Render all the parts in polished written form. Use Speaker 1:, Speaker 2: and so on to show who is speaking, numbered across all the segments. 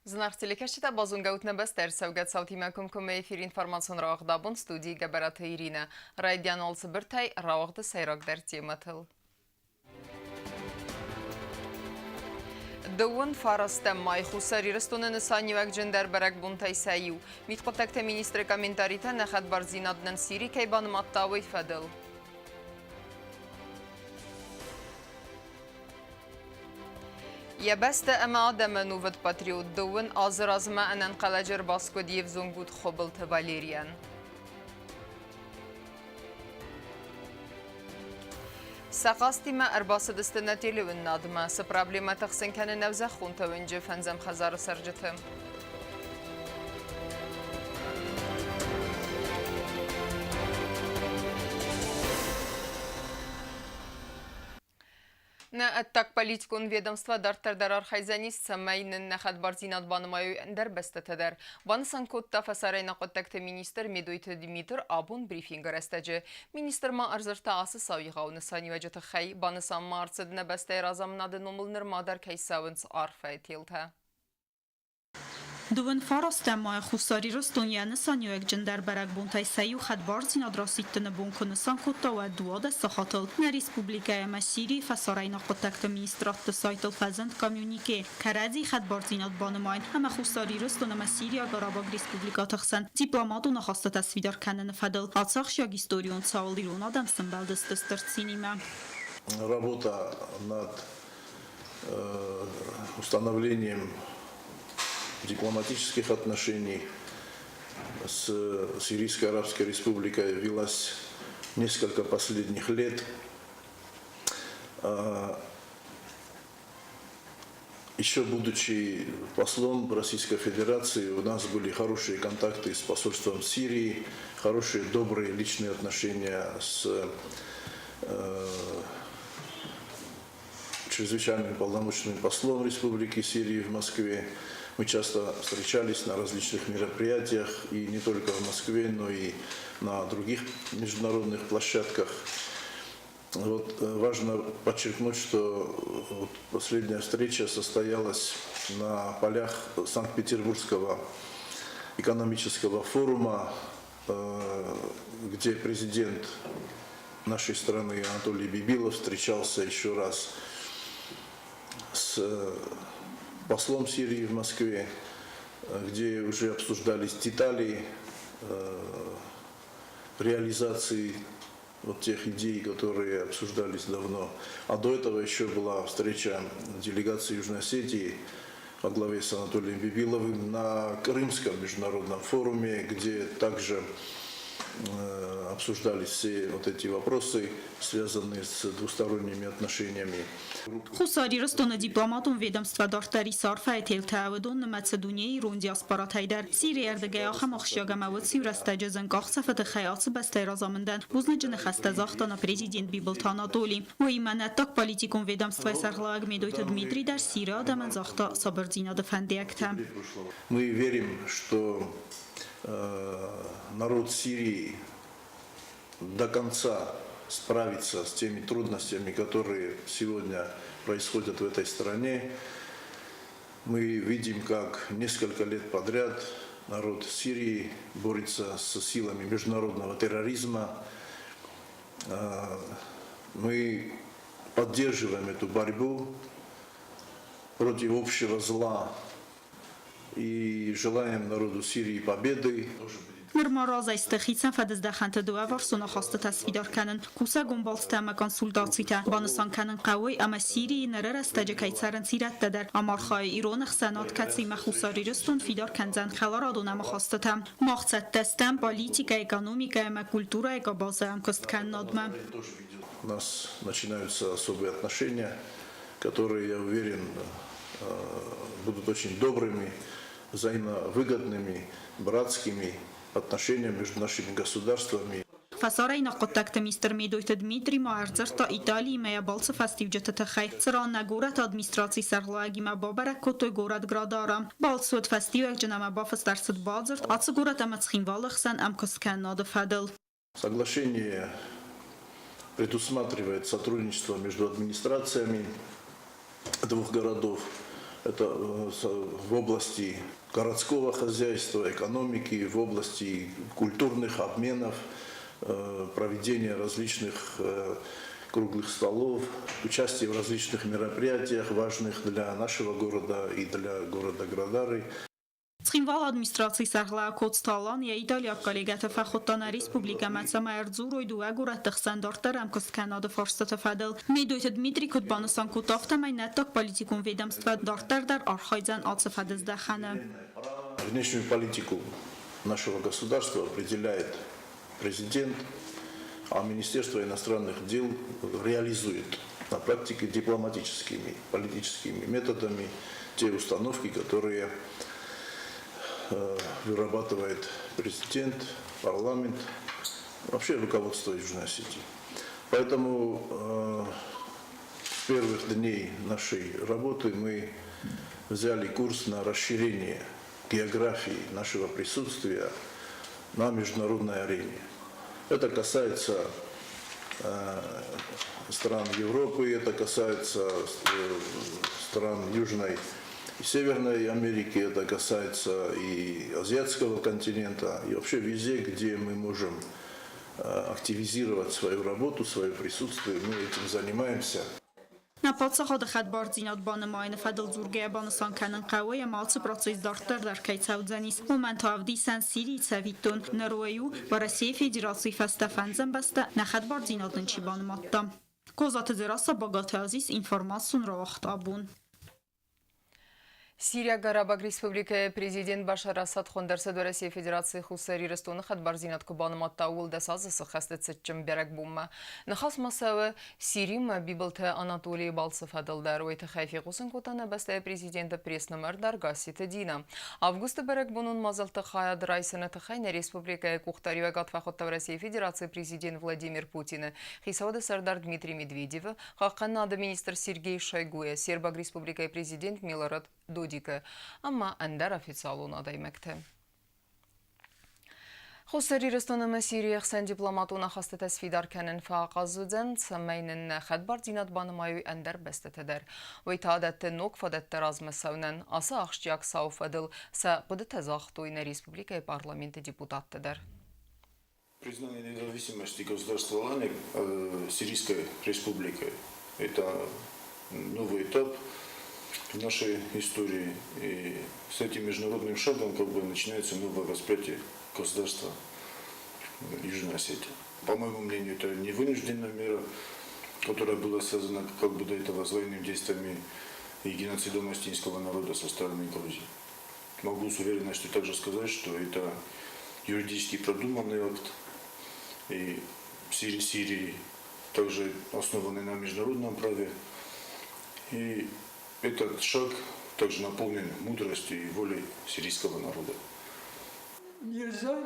Speaker 1: Знах телекашта базунгаутна бастер савгат саутимакум куме эфир информацион раухдабун студии габарата Ирина. Райдян олсы біртай рауғды сайрагдар тематыл. Дауын фарастам май хусари растуны нысанивак джендер барак бунтай сайю. Митқотакта министры комментарита нахат барзинаднан сири кайбаным аттауы фадыл. Я бسته اما آدم نوود پاتریوت دون آزر از ما انن قلجر باسکو دیو زنگود خوبلت والیریان. سقاستی ما ارباس دستناتی لون نادما سپرابلیما تقسن کنه نوزه خون تونجه فنزم خزار سرجتم. На аттак политикун ведомства дартардар хайзанист самайнын нахат барзинат банымаю эндер бестетедер. Банысан котта фасарайна коттакты министр Медойты Дмитр абун брифингер эстеже. Министр ма арзырта асы сауйгауны саниважаты хай банысан марцыдына бестай разамнады номылныр мадар кейсавынс арфа этилта.
Speaker 2: Дувен фарастам май хусари ростонья нысаньюек джендер барак бунтай саю хадбарзин адраситтыны бункынысан котта ва дуада сахатыл. На республика Масири фасарайна коттакты министратты сайтыл фазент коммюнике. Каради хадбарзин адбанымайн. Ама хусари ростоны Масири агарабаг республика тахсан. Дипломату нахаста тасвидар канын фадыл. Алсах шаг историон саулирон адам сымбалдыстыстыр синема.
Speaker 3: Работа над установлением дипломатических отношений с Сирийской Арабской Республикой велась несколько последних лет. Еще будучи послом Российской Федерации, у нас были хорошие контакты с посольством Сирии, хорошие, добрые личные отношения с чрезвычайным полномочным послом Республики Сирии в Москве. Мы часто встречались на различных мероприятиях, и не только в Москве, но и на других международных площадках. Вот, важно подчеркнуть, что последняя встреча состоялась на полях Санкт-Петербургского экономического форума, где президент нашей страны Анатолий Бибилов встречался еще раз с послом Сирии в Москве, где уже обсуждались детали реализации вот тех идей, которые обсуждались давно. А до этого еще была встреча делегации Южной Осетии во главе с Анатолием Бибиловым на Крымском международном форуме, где также обсуждались все вот эти вопросы, связанные с двусторонними отношениями.
Speaker 2: Хусари ростона дипломатун ведомства дартари сарфа этел таавдун на Македонии рун диаспоратайдар Сирия эрдега хамахшагамават сиврастаджа занках сафат хаят бастай разамандан бузнажны хастазахтана президент Бибилтана доли уиманат так политикун ведомства сарлаг Медойты Дмитрий дар Сирия даманзахта сабардина дефендиакта.
Speaker 3: Мы верим, что народ Сирии до конца справится с теми трудностями, которые сегодня происходят в этой стране. Мы видим, как несколько лет подряд народ Сирии борется с силами международного терроризма. Мы поддерживаем эту борьбу против общего зла и желаем народу Сирии победы.
Speaker 2: Նրմարազայ ստխիցն ֆադզդախանտ դուավար սոնախաստը տասվիդար կանն կուսա գոմբալստամա կոնսուլտացիա բանսան կանն ყავი ამა სირიი ნერერას დაჯეკაიცარან ცირად დადარ ამარხაი ირონახ სანოთ კაცი მახუსარირստონ фидар канзан халарадун амахастата мақсад дастам политика экономика ма культура экобазам костканнодма.
Speaker 3: У нас начинаются особые отношения, которые, я уверен, будут очень добрыми, взаимовыгодными, братскими отношениями между нашими государствами.
Speaker 2: Фасарай нақоттакта мистер Медойты Дмитрий Маарзарта Италии моя балца фастивджата хай. Цран нагурат администрации сарлаги ма бабара котой город градара. Балцот фастивак джанама бафастарсат базарт ацгурат амацхинвалахсан амкосканнады фадл.
Speaker 3: Соглашение предусматривает сотрудничество между администрациями двух городов. Это в области городского хозяйства, экономики, в области культурных обменов, проведения различных круглых столов, участие в различных мероприятиях, важных для нашего города и для города Градары.
Speaker 2: Ცხինվալ ադմինիստրացիի սաղլայակոց տալան է Իտալիա կալիգաթը ֆախոտանա ռեսպուբլիկա մացամայարձուրոյ դուագուրա տխսան դորտարամ կսկանադը ֆորստը ֆադել մեդույթը Դմիտրի Քուտբանոսան կուտովտամայ նետոք политикум ведомства дортардар архайзан ацефадездахана.
Speaker 3: Внешнюю политику нашего государства определяет президент, а Министерство иностранных дел реализует на практике дипломатическими, политическими методами те установки, которые вырабатывает президент, парламент, вообще руководство Южной Осетии. Поэтому с первых дней нашей работы мы взяли курс на расширение географии нашего присутствия на международной арене. Это касается стран Европы, это касается стран Южной и Северной Америки, это касается и азиатского континента, и вообще везде, где мы можем активизировать свою работу, свое присутствие, мы этим занимаемся.
Speaker 2: На подсахода хадбарзинат банамайна фадл зургея банасан канан қавая малцы процесс дортардар кайцаудзанис. Моменту авдисан Сирии цавитон Норвею в России Федерации фастафанзан баста на хадбарзинат нчи банаматта. Козаты зераса богатазис информацион равахт абун.
Speaker 1: Сирия Гарабаг Республикая президент Башар Асад хондерсед Россия Федерации Хусари Рестона хадбарзинат Кубанаматта улдасазысы хастецетчим берек бумма. Нахас масавы Сирима бибылты Анатолий Балцев адылдар. Уйты хайфи қусын кутана бастая президента пресс-номер даргаситы дина. Августа берек бунун мазалты хаяд райсыны тахайна Республикая Кухтарева Гатфахотта Россия Федерации президент Владимир Путин. Хисауды Сардар Дмитрий Медведев. Хаққанады министр Сергей Шойгуя. Сербаг Республикая президент Милорад Додика, амма әндер официалуна даймекті. Хусари Рестонымы Сирия қсан дипломатуна қасты тәсфидар кәнін фақазуден сәмәйнін қәдбар динат банымайы әндер бәстетедер. Ойта адәтті нок фадәттер азмысауынан асы ақштияк сауф әділ сә құды тәзақтойны республика и парламенті депутаттыдыр.
Speaker 4: Признание независимости государства Алания Сирийской республикой – это новый этап в нашей истории, и с этим международным шагом начинается новое восприятие государства Южной Осетии. По моему мнению, это не вынужденная мера, которая была связана до этого с военными действиями и геноцидом остинского народа со стороны Грузии. Могу с уверенностью также сказать, что это юридически продуманный акт, и Сирии также основанный на международном праве. И этот шаг также наполнен мудростью и волей сирийского народа.
Speaker 5: Нельзя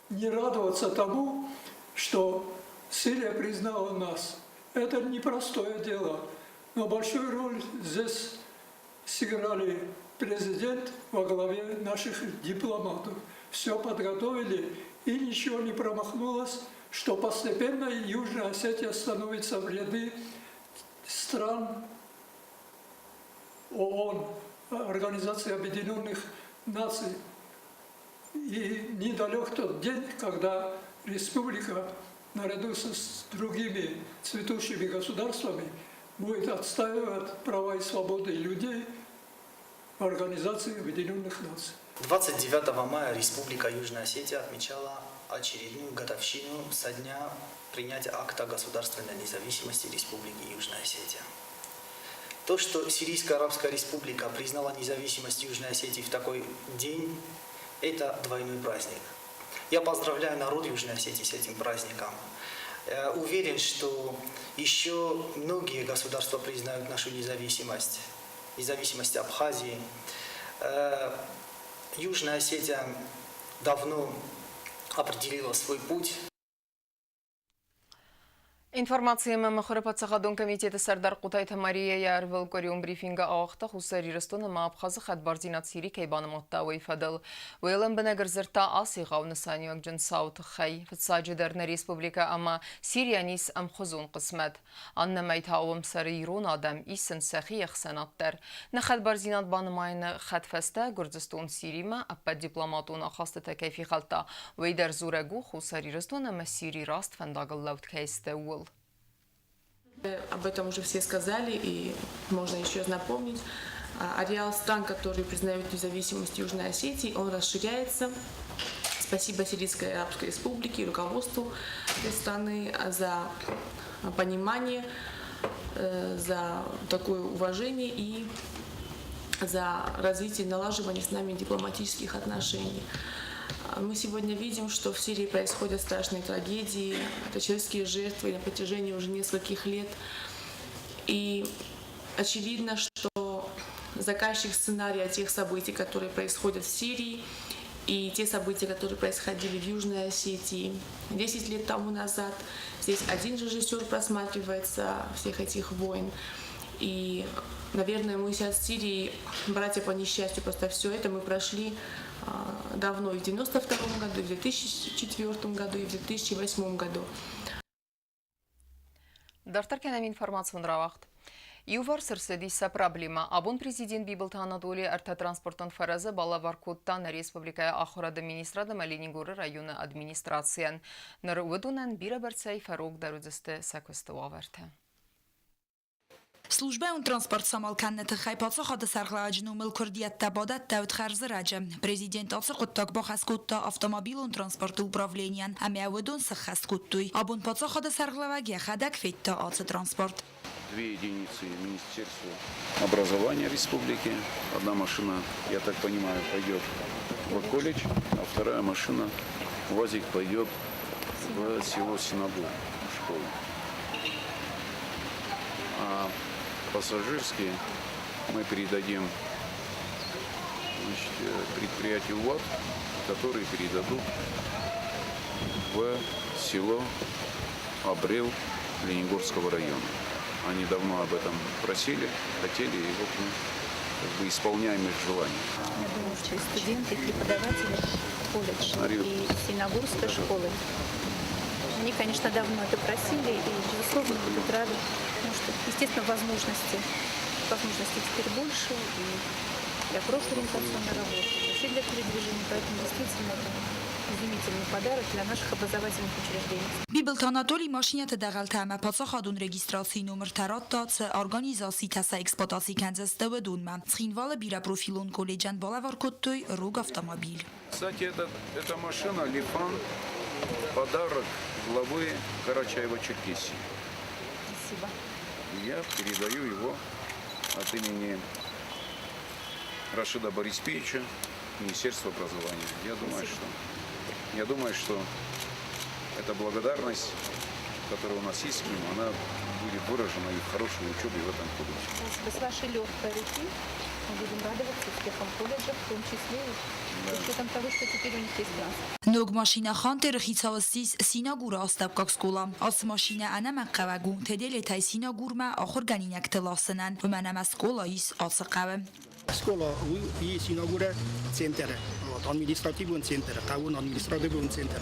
Speaker 5: не радоваться тому, что Сирия признала нас. Это непростое дело, но большую роль здесь сыграли президент во главе наших дипломатов. Все подготовили и ничего не промахнулось, что постепенно Южная Осетия становится в ряды стран ООН, Организации Объединенных Наций. И недалек тот день, когда республика, наряду с другими цветущими государствами, будет отстаивать права и свободы людей в Организации Объединенных Наций.
Speaker 6: 29 мая Республика Южная Осетия отмечала очередную годовщину со дня принятия акта государственной независимости Республики Южная Осетия. То, что Сирийская Арабская Республика признала независимость Южной Осетии в такой день, это двойной праздник. Я поздравляю народ Южной Осетии с этим праздником. Уверен, что еще многие государства признают нашу независимость, независимость Абхазии. Южная Осетия давно определила свой путь.
Speaker 1: Ինֆորմացիա մխրպացախադոն կոմիտետը Սարդար Qutayta Մարիա Արվել կորիում բրիֆինգը աղթա խուսար իրստոնը մապխազը խադբարզինատ սիրի կեյբանը մոտտավի ֆադել Ուելն բնագր զրտա ասի ғավնը սանյոկ ջն սաուտ խայ ֆծաջը դերնը ռեսպուբլիկա ամա Սիրիանիս ամխոզուն qismet Աննը մայթ հաում սարը իրոն ադամ իսն սեխի եղսանատտեր Նա խադբարզինատ բանմայնը խադֆեստը Գուրձստոն Սիրիմը ապա դիպլոմատուն ախաստը տակայֆի խալտա Վեյդեր զուրեգու խուսար իրստոնը մը Սիրի rast ֆանդագլ լավտ կեյստը ուլ
Speaker 7: Об этом уже все сказали, и можно еще раз напомнить. Ареал стран, которые признают независимость Южной Осетии, он расширяется. Спасибо Сирийской Арабской Республике и руководству этой страны за понимание, за такое уважение и за развитие и налаживание с нами дипломатических отношений. Мы сегодня видим, что в Сирии происходят страшные трагедии, это человеческие жертвы на протяжении уже нескольких лет. И очевидно, что заказчик сценария тех событий, которые происходят в Сирии, и те события, которые происходили в Южной Осетии 10 лет тому назад, здесь один режиссер просматривается всех этих войн. И, наверное, мы сейчас в Сирии, братья по несчастью, просто все это мы прошли давно, и в 1992 году, и в 2004 году, и в 2008 году.
Speaker 1: Դարտար կենեմ ինվորմացիոն ռավաղտ Իուվար սրսեդիսա պրաբլիմա Աբուն պրեզիդենտ Բիբլտ Անադոլի արտատրանսպորտան ֆարազը բալավարկոտտան Ռեսպուբլիկայա ախորադը մինիստրադը Մալինիգորը ռայոնը ադմինիստրացիան Նր ուդունան բիրաբերցայ ֆարոգ դարուձստը սակվստը ավարթը
Speaker 8: Служба транспорт самалканнеты хайпаца хады саргладжну мылкурдиятта бадат тавт харзыраджа. Президент ацы куттак бахаскутта автомобилун транспорт управлениан, амявыдун сахаскуттуй. Абун паца хады сарглаваге хадак фетта ацы транспорт.
Speaker 9: 2 единицы Министерства образования республики. Одна машина, я так понимаю, пойдет в колледж, а вторая машина, УАЗик, пойдет в село Синагу, в школу. А пассажирские мы передадим предприятию УАТ, которые передадут в село Обрел Ленигорского района. Они давно об этом просили, хотели, и вот мы исполняем их желание.
Speaker 10: Я думаю, что и студенты, и преподаватели колледжа и Синагурской школы, они, конечно, давно это просили и, безусловно, будут рады, потому что, естественно, возможности теперь больше и для профориентационной работы, и вообще для передвижения, поэтому действительно это изумительный подарок для наших образовательных учреждений.
Speaker 8: Библ Анатолий машинята дагалтама пацахадун регистрации номер таратта ц организации таса эксплуатации Канзас-то ведунма. Схинвала бира профилон колледжан балаваркоттой руг автомобиль.
Speaker 9: Кстати, эта машина Лифан подарок главы Карачаева-Черкесии.
Speaker 10: Спасибо.
Speaker 9: Я передаю его от имени Рашида Бориспеевича, Министерства образования. Я думаю, что эта благодарность, которая у нас есть к нему, она будет выражена и в хорошей учебе в этом колледже.
Speaker 10: Спасибо. С вашей легкой руки мы будем радоваться успехам колледжа, в том числе и с учетом того, что теперь у них есть транспорт.
Speaker 8: Նոգ մաշինա խանտերը խիցավստիս սինագուր աստապկակ սկոլա աս մաշինա անամա qavagu tedele tay sinagurma axur ganinak telasanan və mənəmə skolais asıqavı
Speaker 11: Школа и синагура центр, административный центр, таун административный центр.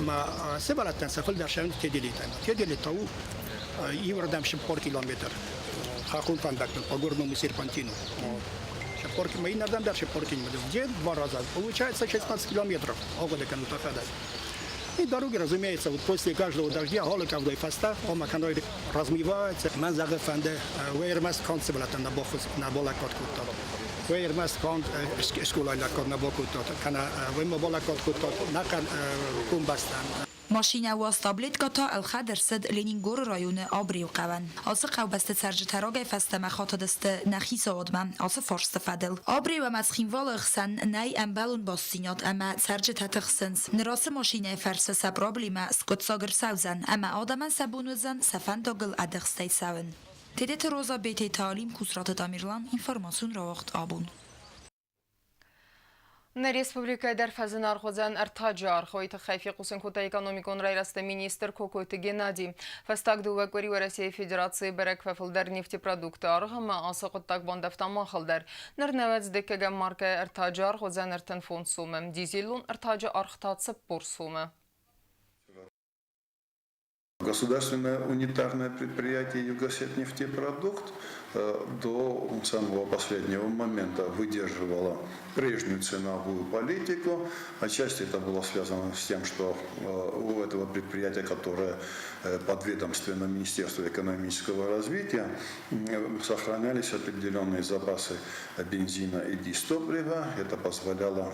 Speaker 11: Ма севалатан сафал дашан теделитан. Теделитау евродам 4 километр. Хакун пандактан по горному серпантину. Мы иногда дальше поркинем. Где 2 раза? Получается 16 километров. Огода канутахада. И дороги, разумеется, вот после каждого дождя, голоков и фаста, омаканой размывается. Man sagt von der Wehrmacht Konzeptlatan на Болакотку. Wehrmacht Skola на Болакотку. Kana Wemo Болакотку на Кумбастан.
Speaker 8: ماشین و استابلیت گتا الخدر سد لینینگور رایون آبریو قوان. آس قوبست سرج تراغ فست مخاط دست نخی سادم. آس فرست فدل. آبریو مسخیم والخسن نی امبلون باستینات اما سرج تتخسنس. نراس ماشین فرس سبرابلیما سکوت ساگر سوزن. اما آدم سبونوزن سفن داگل ادخستی سون. تدت روزا بیت تعلیم کسرات دامیرلان اینفورماسیون را وقت آبون.
Speaker 1: Республика Дерфазын архозан артаджи архоиты хайфи кусынкута экономикон райрасты министр Кокойты Геннадий. Фастак дуваквари в России Федерации берек фафылдар нефтепродукты арғама асықыттак бандафтама қылдар. Нырнавец деккеген марка артаджи архозан артын фонд сумы. Дизелун артаджи архтатсып бор сумы.
Speaker 3: Государственное унитарное предприятие «Югосетнефтепродукт» до самого последнего момента выдерживало прежнюю ценовую политику. Отчасти это было связано с тем, что у этого предприятия, которое подведомственно Министерству экономического развития, сохранялись определенные запасы бензина и дистоплива. Это позволяло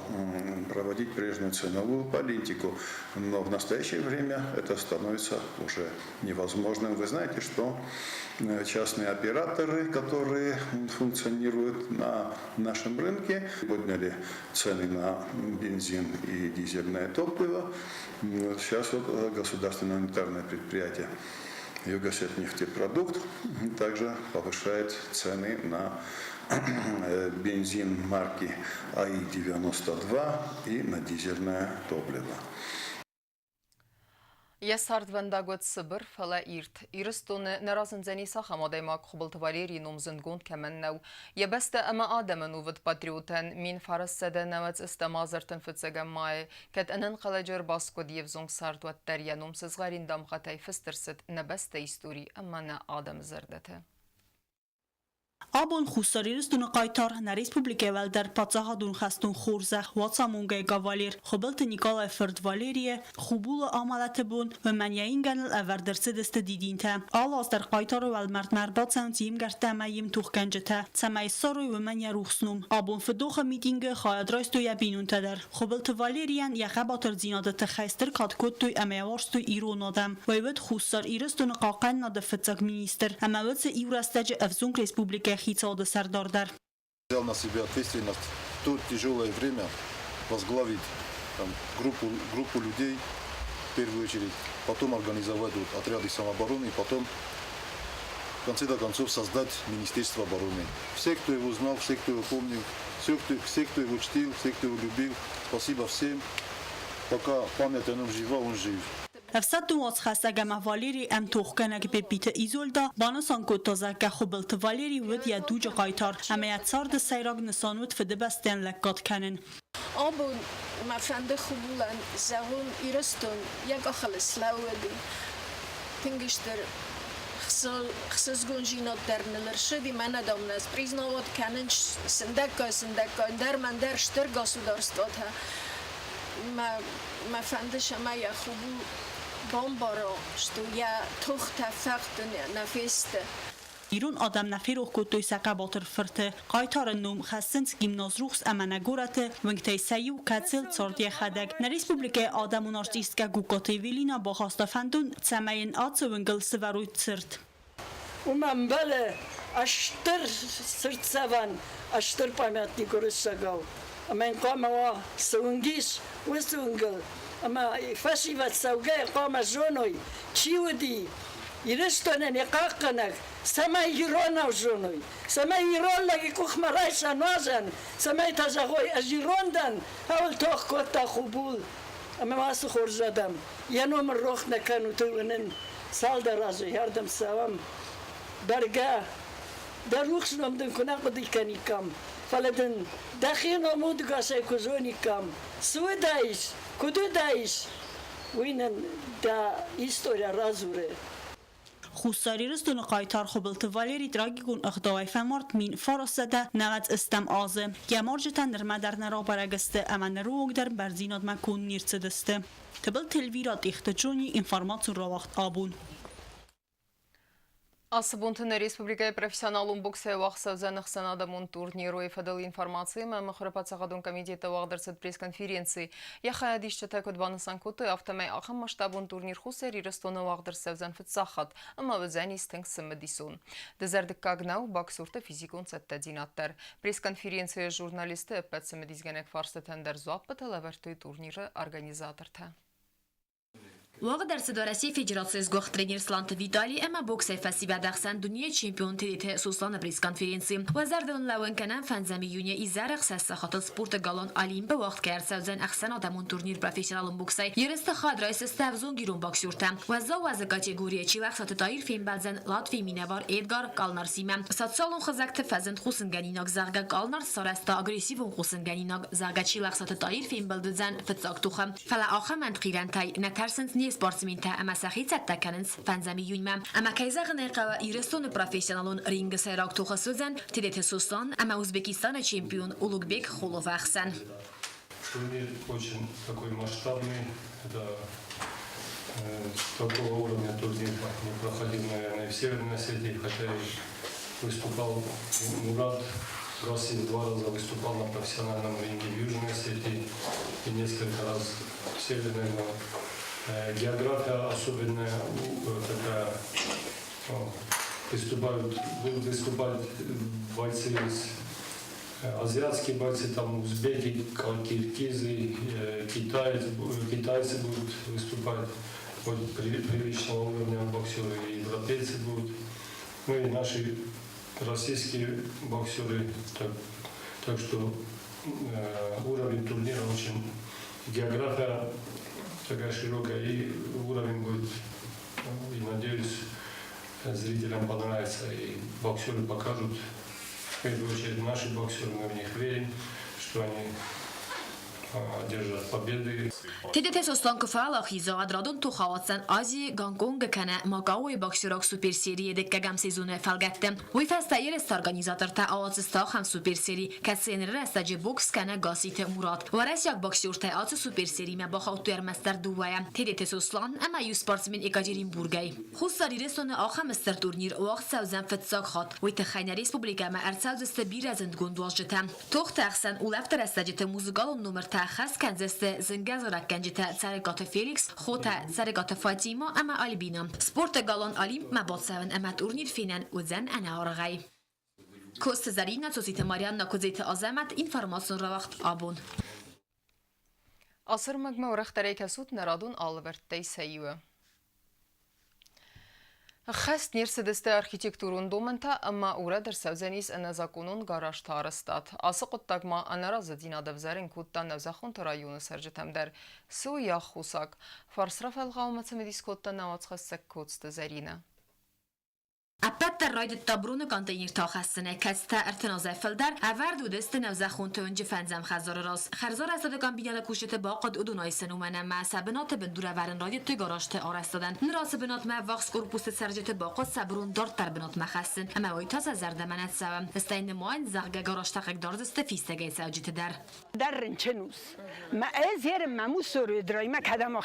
Speaker 3: проводить прежнюю ценовую политику. Но в настоящее время это становится уже невозможным. Вы знаете, что частные операторы, которые функционируют на нашем рынке, подняли цены на бензин и дизельное топливо. Сейчас вот государственное унитарное предприятие «Югосетнефтепродукт» также повышает цены на бензин марки АИ-92 и на дизельное топливо.
Speaker 1: Ясард вандагот Сыбыр фала ирт. Ирыстоны наразын зәниса хамадаймак хубылтывалери номзынгон кәмәннәу. Ябәсті әмі адамын увыд патриотан мин фарыссады навац істамазыртын фыцыган май. Кәт әнін қаладжыр баско диевзонг сардуаттар я номсызғарин дамғатай фыстырсыд нәбәсті истори әмәні адам зырдаты.
Speaker 2: Abon xusarիրստուն qaytar na Respublikəvəl der paçağadun xəstun xorza Watsamungay gavalir Xobaltı Nikolay Ferd Valeriye xubulu amalatibun və mənyayin gənil əvərdirsi dəstə didintə. Alaz der qaytarı vəl mərtmərbatsan tiyim gərtəməyim tuxgəncətə Səməy saroy və mənya ruxsnum. Abon fıdoxa mitingi xayadraystu yəbinun tədər. Xobaltı Valeriyan yaxabatır zinadatı xəystır katkottuy əməyavarstuy ironadam. Vəyvət xusarիրստուն qaqən nadı fıtsaq minister. Əməvətsə ivrəstəcə əvzung Respublika
Speaker 12: Взял на себя ответственность в то тяжелое время возглавить группу людей, в первую очередь, потом организовать отряды самообороны, потом в конце концов создать Министерство обороны. Все, кто его знал, все, кто его помнил, все, кто его чтил, все, кто его любил, спасибо всем. Пока память о нем жива, он жив.
Speaker 2: افسد از خستگم والری ام توخکنه که به بیت ایزولدا بانسان کو تازه که خوبلت والری ود یا دوج قایتار امیت سارد سیراگ نسانوت فده بستن لکات کنن.
Speaker 13: آبون مفنده خوبولن زهون ایرستون یک آخل سلاودی تنگشتر خصوص گنجینات در نلر شدی من ندام نست پریزناوات کنن سندکا در من در شتر گاسودارستات ها مفنده شما یا خوبو بامبارا شتو یا تخت فقط نفسته
Speaker 2: ایرون آدم نفیر او کتوی سقه باتر فرته قایتار نوم خستنس گیمناز روخس امنه گورته ونگتای سیو کتسل صاردی خدک نه ریسپوبلیکای آدمون آرشتیست که گوکاتی ویلینا با خواسته فندون سمین آتس ونگل سوروی تسرد
Speaker 14: و من بله اشتر سرد سوان اشتر پامیتی گرست سگاو من قام و سونگیس و سونگل اما فسیوت سوگه قام زونوی چی ودی ایرستانه نقاقنک سما ایران او زونوی سما ایران لگی کخ مرای سنوازن سما تزاقوی از ایران دن اول تاخ کتا خوبول اما واسه خور زدم یه نوم روخ نکنو تو ونن سال در ازو یاردم سوام برگه در روخ سنوم دن کنه قدی کنی کم فلدن دخین آمود گاسه کزونی کم سو دایش کدو دایش وینن دا ایستوریا رازوره
Speaker 2: خusarírstun qaytar xobaltı Valeri Dragigun ıqdavay femart min farasada navat istem azı. Yamarjtan nirmadar nara baragiste aman roogdar barzinad makun nirtsediste. Tabel telvirat ihtajoni informatsiyon ravaqt abun.
Speaker 1: Асыбунтыны Республикай профессионалун боксай вақсавзанық санадамун турниру ефадал информации мәмі Храпацағадун комитеті вағдырсыд пресс-конференции. Яхая дишчата көдбанысан көті автомай ақым маштабун турнир хусар ирыстоны вағдырсавзан фытсақат, ама візән истің сымы дисун. Дізердік кагнау боксурты физикун сәтті динаттар. Пресс-конференция журналисты әппәт сымы дизгенек фарсы тәндер зуаппы талаварты турниры организаторты.
Speaker 8: واقع در صدارتی فدراسیون گخت ترینر سلانت ویتالی اما بوکس فستیوال دخسن دنیا چمپیون تیت سوسان بریس کنفرانسی وزارت لون کنن فنزمی یونی ایزارق سس خاطر سپورت گالون علیم به وقت کرد سوزن اخسن آدمون تورنیر پروفشنال بوکسی یرست خاد رئیس استفزون گیرون باکسورتم وزا وز کاتگوری چیلخ سات تایر فیلم بلزن لاتفی مینوار ادگار کالنار سیمم سات سالون خزاکت فزند خوسنگانیناگ زرگا کالنار سارستا اگریسیون خوسنگانیناگ زرگا چیلخ سات تایر فیلم بلدزن فتزاک توخم فلا آخر من خیرن تای نترسنت سپورتسمنتا اما سخيت تكننس فنزمي يونما اما كيزغ نيقا يرستون بروفيشنالون رينج سيراك توخسوزن تديت سوسان اما اوزбекистана чемпион Улугбек Холов Ахсан.
Speaker 15: Турнир очень такой масштабный. Это такого уровня турнир не проходил, наверное, в Северной Осетии, хотя и выступал Мурат Расим 2 раза выступал на профессиональном ринге в Южной Осетии и несколько раз в Северной. География особенная такая, будут выступать бойцы, азиатские бойцы, там узбеки, киргизы, китайцы будут выступать, приличного уровня боксеры, и европейцы будут, ну и наши российские боксеры, так что уровень турнира очень, география такая широкая, и уровень будет, и надеюсь, зрителям понравится, и боксеры покажут, в первую очередь наши боксеры, мы в них верим, что они одержат победы.
Speaker 8: تدت سوستان كفالا خيزا ادرادون تو خواستن ازي گانگونگ کنه ماگاوی باکسوراک سوپر سری دکگم سیزون فلگتم وی فستایل استارگانیزاتور تا آواز استاخ هم سوپر سری کسینر رستاج بوکس کنه گاسیت مراد ورس یک باکسور تا آواز سوپر سری ما با خاطر مستر دووایم تدت سوستان اما یو سپورتسمن اکاجرین بورگای خصوصی رسون آخر مستر تورنیر وقت سوزن فتساق خات وی تخین ریسپوبلیکا ما ارساز استبیر از اندگوندواج جتم توخت احسن اولفتر استاجت موزگال نمر تخص کنزست زنگاز رکنجت سرگات فیلیکس خوتا سرگات فاطیما اما آلبینا سپورت گالان آلیم مباد سون اما تورنیر فینن و زن انا آرغای کوست زرین سوسیت ماریان نکوزیت آزمت اینفرماسیون را وقت آبون
Speaker 1: Asır magma ورختره کسود نرادون آلورتی سیوه خست نيرسدست архитектурун домента, ама урадер севзенис энезакунун гараж тарыстат. Асы құттагма анаразы динадавзарин куттан навзахунта районы сәржетемдер. Су яқ хусак. Фарсраф әлғауматсы медискотта навацқасы көтсті зарина.
Speaker 8: أبتر رايد الطابرون كونتينر تاخصنه كستا ارتنازه فلدر اورد و دست نوزخون تونج فنزم خزار راس خرزار استاد کام بینال کوشت باقد ادونای سنومنه ما سبنات بندور ورن راید تو گاراژ ته آرستادن نراس بنات ما واکس کورپوس سرجت باقد صبرون دارت تر بنات مخصن اما وای تاز زردمنت سوم استین ماین زغ گاراژ تاق دارد است فیستگی ساجت در
Speaker 14: رنچنوس ما ازیر ماموسور درای ما کدام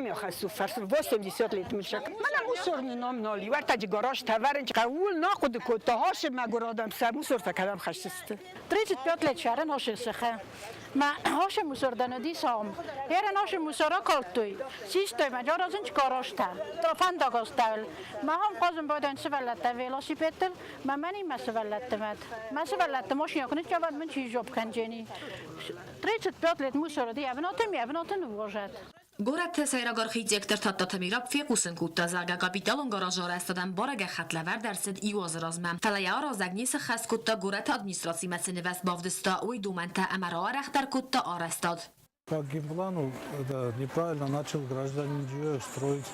Speaker 14: آخه فرس واسم دیسات لیت میشک من ماموسور نام نالی ورت اج گاراژ تورن قول ناخد کوتاهاش مگرادم سموسور تکدم خشسته
Speaker 16: 35 лет шара наши саха ما هاش موسردن دی سام هر ناش موسرا کالتوی سیستم جارازن چکاراشتا ترافن داغاستال ما هم قازم بودن سوالت ویلاسیپتر ما منی مسوالت مسوالت ماشین کنید جواب من چی جوب کنجنی 35 лет موسر دی ابناتن واجد
Speaker 8: گورت سیراگار خیجکتر تا میراب فیقوسن کوتا زرگا کاپیتالون گاراژار استادن بارگ خطلور درصد ایواز رازمم فلیا رازگنیس خاص کوتا گورت ادمنستراسی مسنه وست باودستا وی دومنتا امرا رختر کوتا آرستاد.
Speaker 17: По генплану это неправильно начал гражданин Джиев строить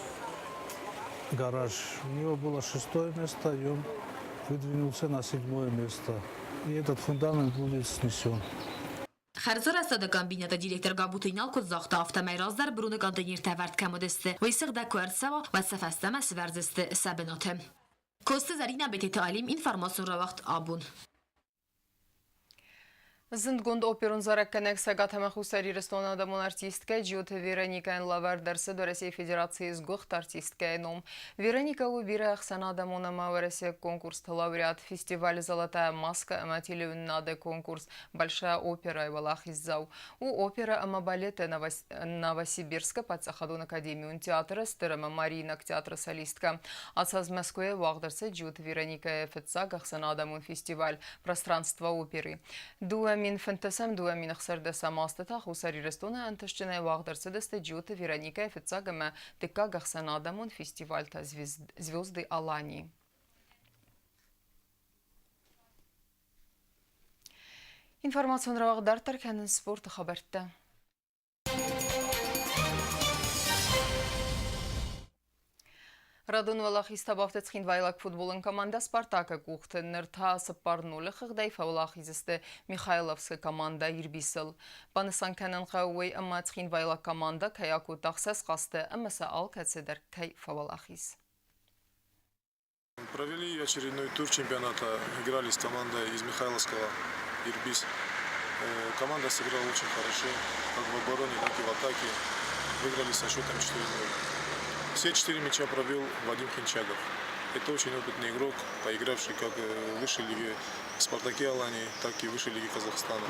Speaker 17: гараж. У него было 6-е место, и он выдвинулся на 7-е место. И этот фундамент будет снесен.
Speaker 8: خرزار استادگان بینید دیرکتر گابوتینال کد زاخته آفتمای رازدار برون کانتینر تورد کمودسته و ایسق دکورد سوا و سفستم از ورزسته سبناته. کوست زرینه به تعلیم این فرماسون را وقت آبون.
Speaker 1: Зындгунд оперун заракканек сагатама хусари рестонадамон артистка Джиот Вероника Лавар дарсы до России Федерации из гохт артистка ном. Вероника Лубира Ахсанадамона Маварасе конкурс лауреат фестиваль «Золотая маска» Аматилевнаде конкурс «Большая опера» и Валах Иззау. У опера Амабалета Новосибирска под Сахадун Академию театра Стерама Марина театра солистка. Отсаз Москвы Вахдарсе Джиот Вероника Фецаг Ахсанадамон фестиваль «Пространство оперы». Дуа Ամին ֆնտեսեմ դուեմին խսեր դեսամաստը խուսարի ռեստոնը ընտշճնե վաղդրսը դստե ջյութը Вероника Фицагама тыка гахсанадамон фестивальта звезды Алании. Информацион равагдартар кәнін спорты хабарты. Радон Валахиста бафтецхин вайлак футболын команда Спартака кухты нырта сыппарнулы хығдай фавлахизісті Михайловсы команда ирбисыл. Банысан кәнін қауой аммацхин вайлак команда каяку тақсас қасты аммаса ал кәтседер кай фавлахиз.
Speaker 18: Провели очередной тур чемпионата, играли с командой из Михайловского Ирбис. Команда сыграла очень хорошо, как в обороне, так и в атаке. Выиграли со счетом 4-0. Все 4 мяча провел Вадим Хинчагов. Это очень опытный игрок, поигравший как в высшей лиге Спартаке Алании, так и в высшей лиге Казахстана.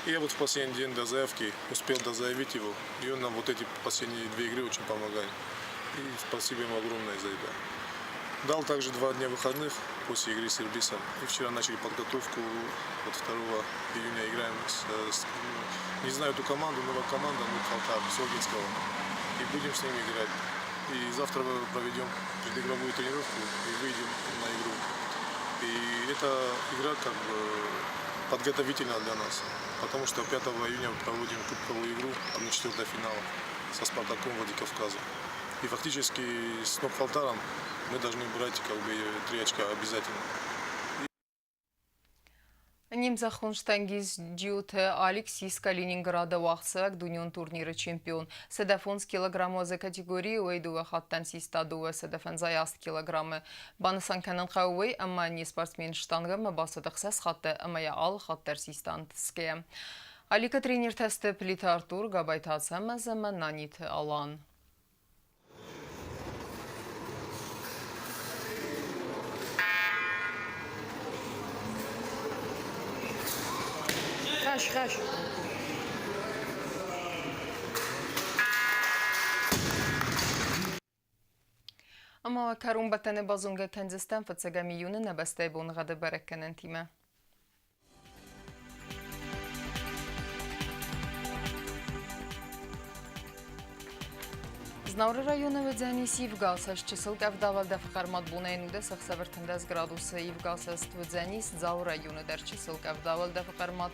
Speaker 18: И я вот в последний день до заявки успел дозаявить его, и он нам вот эти последние 2 игры очень помогает. И спасибо ему огромное за это. Дал также 2 дня выходных после игры с Ирбисом. И вчера начали подготовку. Вот 2 июня играем не знаю эту команду, новая команда, Нурхалтар, Согинского. И будем с ними играть. И завтра проведем предигровую тренировку и выйдем на игру. И эта игра как бы подготовительная для нас. Потому что 5 июня проводим кубковую игру, 1/4 финала со Спартаком Владикавказа. И фактически с Нурхалтаром мы должны брать как бы 3 очка обязательно.
Speaker 1: Немца Хунштангиз Дьюте Алексис Калининграда вахсак дуньон турниры чемпион. Седафон с килограммозы категории уэйдуэ хаттан систадуэ седафон заяст килограммы. Банысан кэнэн хауэй амма не спортсмен штангамы басадықсас хатты амая ал хаттар систантыске. Алика тренер тесты плиты Артур габайтаца мәзімі нанит алан.
Speaker 14: Хаш.
Speaker 1: Ama karun batene bazunga Kansas'tan fatsagami yunun nabastay bonğada barakkanan time. Знавры района Ведзянис Евгалсас чисыл гавдавал дафқармат бунайнуде сахсавертендаз градусы Евгалсас Ведзянис зал районы дар чисыл гавдавал дафқармат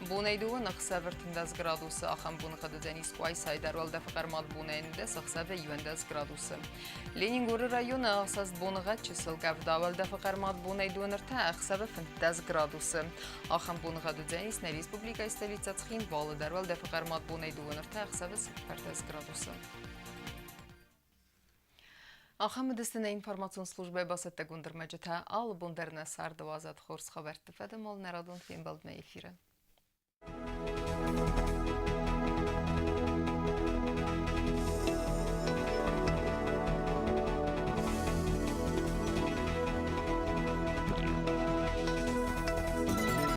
Speaker 1: бунайдуы нахсавертендаз градусы ахан бунға Ведзянис Хуайсай дарвал дафқармат бунайнуде сахсаве юендаз градусы. Ленингоры районы ахсас бунға чисыл гавдавал дафқармат бунайдуы нырта ахсаве фентаз градусы. Ахан бунға Ведзянис на республика столица Цхин валы дарвал дафқармат бунайдуы нырта ахсаве фентаз градусы. Ахамедестіне информацион службай басетте гундырмаджыта ал бундерне сарды вазат хорс хабарты федем ол нарадон фин балдме эфирі.